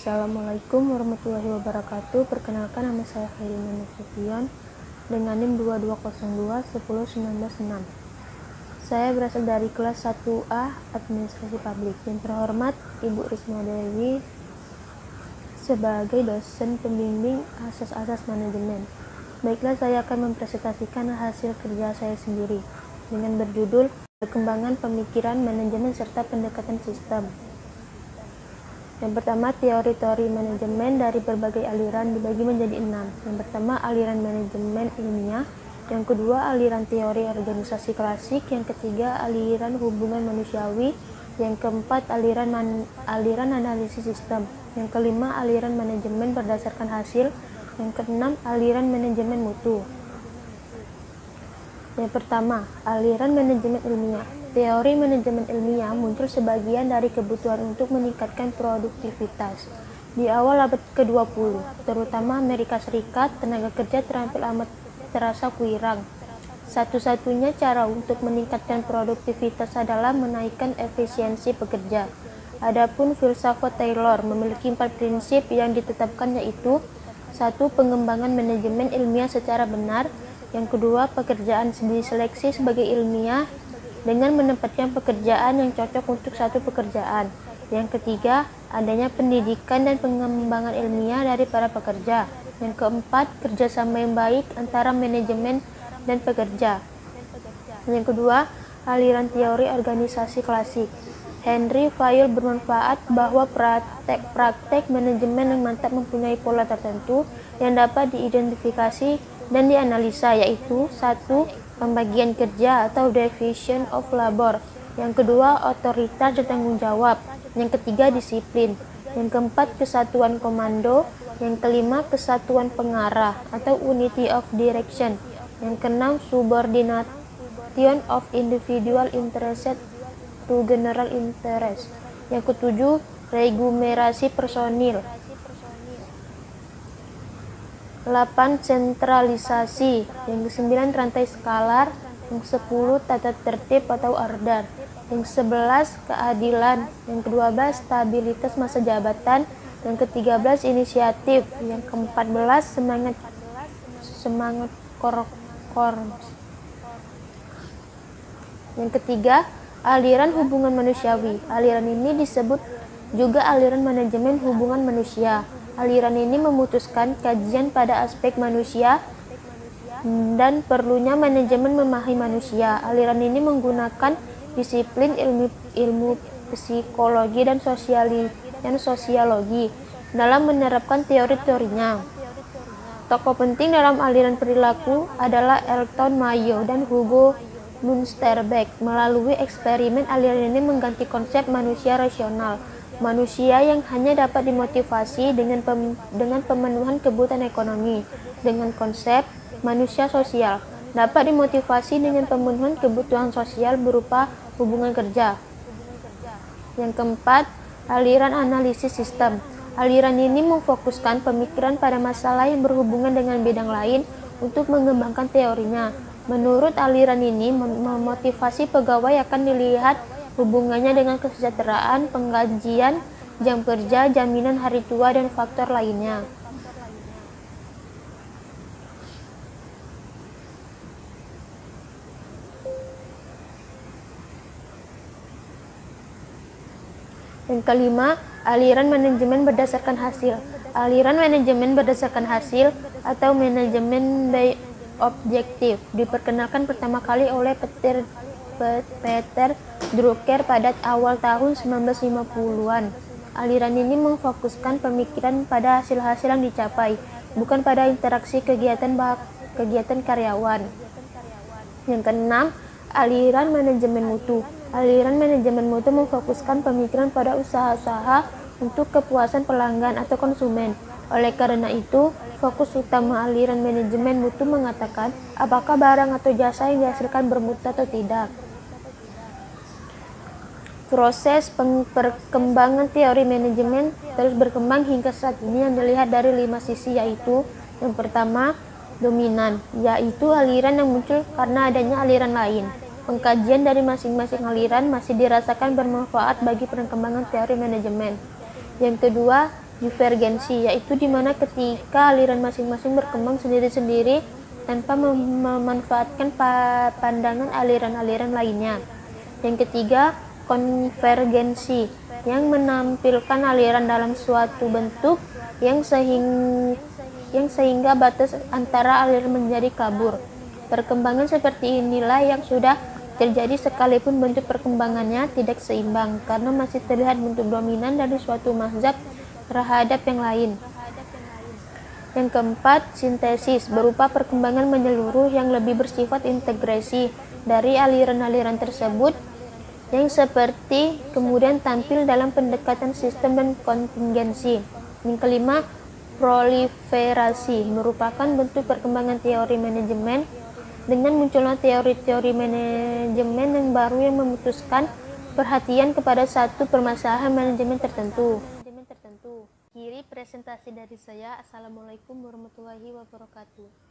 Assalamualaikum warahmatullahi wabarakatuh. Perkenalkan, nama saya Khairina Nasution dengan NIM 2202101906. Saya berasal dari kelas 1A Administrasi Publik. Yang terhormat Ibu Risma Dewi sebagai dosen pembimbing asas-asas manajemen. Baiklah, saya akan mempresentasikan hasil kerja saya sendiri dengan berjudul Perkembangan Pemikiran Manajemen serta Pendekatan Sistem. Yang pertama, teori-teori manajemen dari berbagai aliran dibagi menjadi 6. Yang pertama, aliran manajemen ilmiah. Yang kedua, aliran teori organisasi klasik. Yang ketiga, aliran hubungan manusiawi. Yang keempat, aliran analisis sistem. Yang kelima, aliran manajemen berdasarkan hasil. Yang keenam, aliran manajemen mutu. Yang pertama, aliran manajemen ilmiah. Teori manajemen ilmiah muncul sebagian dari kebutuhan untuk meningkatkan produktivitas. Di awal abad ke-20, terutama Amerika Serikat, tenaga kerja terampil amat terasa kurang. Satu-satunya cara untuk meningkatkan produktivitas adalah menaikkan efisiensi pekerja. Adapun filsafat Taylor memiliki 4 prinsip yang ditetapkan, yaitu 1. Pengembangan manajemen ilmiah secara benar. Yang kedua, pekerjaan diseleksi sebagai ilmiah dengan menempatkan pekerjaan yang cocok untuk satu pekerjaan. Yang ketiga, adanya pendidikan dan pengembangan ilmiah dari para pekerja. Yang keempat, kerjasama yang baik antara manajemen dan pekerja. Yang kedua, aliran teori organisasi klasik. Henry Fayol bermanfaat bahwa praktek manajemen yang mantap mempunyai pola tertentu yang dapat diidentifikasi dan dianalisa, yaitu 1. Pembagian kerja atau division of labor. Yang kedua, otoritas dan tanggung jawab. Yang ketiga, disiplin. Yang keempat, kesatuan komando. Yang kelima, kesatuan pengarah atau unity of direction. Yang keenam, subordination of individual interest to general interest. Yang ketujuh, remunerasi personil. 8. Sentralisasi. Yang ke-9, rantai skalar. Yang ke-10, tata tertib atau order. Yang ke-11, keadilan. Yang ke-12, stabilitas masa jabatan. Yang ke-13, inisiatif. Yang ke-14, semangat korps. Yang ketiga, aliran hubungan manusiawi. Aliran ini disebut juga aliran manajemen hubungan manusia. Aliran ini memutuskan kajian pada aspek manusia dan perlunya manajemen memahami manusia. Aliran ini menggunakan disiplin ilmu psikologi dan sosiologi dalam menerapkan teori-teorinya. Tokoh penting dalam aliran perilaku adalah Elton Mayo dan Hugo Munsterberg. Melalui eksperimen, aliran ini mengganti konsep manusia rasional, manusia yang hanya dapat dimotivasi dengan pemenuhan kebutuhan ekonomi, dengan konsep manusia sosial, dapat dimotivasi dengan pemenuhan kebutuhan sosial berupa hubungan kerja. Yang keempat, aliran analisis sistem. Aliran ini memfokuskan pemikiran pada masalah yang berhubungan dengan bidang lain untuk mengembangkan teorinya. Menurut aliran ini, memotivasi pegawai akan dilihat hubungannya dengan kesejahteraan, penggajian, jam kerja, jaminan hari tua, dan faktor lainnya. Yang kelima, aliran manajemen berdasarkan hasil. Aliran manajemen berdasarkan hasil atau manajemen by objektif diperkenalkan pertama kali oleh Peter Drucker pada awal tahun 1950-an. Aliran ini memfokuskan pemikiran pada hasil-hasil yang dicapai, bukan pada interaksi kegiatan karyawan. Yang keenam, aliran manajemen mutu. Aliran manajemen mutu memfokuskan pemikiran pada usaha-usaha untuk kepuasan pelanggan atau konsumen. Oleh karena itu, fokus utama aliran manajemen mutu mengatakan apakah barang atau jasa yang dihasilkan bermutu atau tidak. Proses perkembangan teori manajemen terus berkembang hingga saat ini yang dilihat dari 5 sisi, yaitu yang pertama, dominan, yaitu aliran yang muncul karena adanya aliran lain. Pengkajian dari masing-masing aliran masih dirasakan bermanfaat bagi perkembangan teori manajemen. Yang kedua, divergensi, yaitu di mana ketika aliran masing-masing berkembang sendiri-sendiri tanpa memanfaatkan pandangan aliran-aliran lainnya. Yang ketiga, konvergensi, yang menampilkan aliran dalam suatu bentuk yang sehingga batas antara aliran menjadi kabur. Perkembangan seperti inilah yang sudah terjadi sekalipun bentuk perkembangannya tidak seimbang, karena masih terlihat bentuk dominan dari suatu mazhab terhadap yang lain. Yang keempat, sintesis, berupa perkembangan menyeluruh yang lebih bersifat integrasi dari aliran-aliran tersebut yang seperti kemudian tampil dalam pendekatan sistem dan kontingensi. Yang kelima, proliferasi, merupakan bentuk perkembangan teori manajemen dengan munculnya teori-teori manajemen yang baru yang memutuskan perhatian kepada satu permasalahan manajemen tertentu. Akhiri presentasi dari saya. Assalamualaikum warahmatullahi wabarakatuh.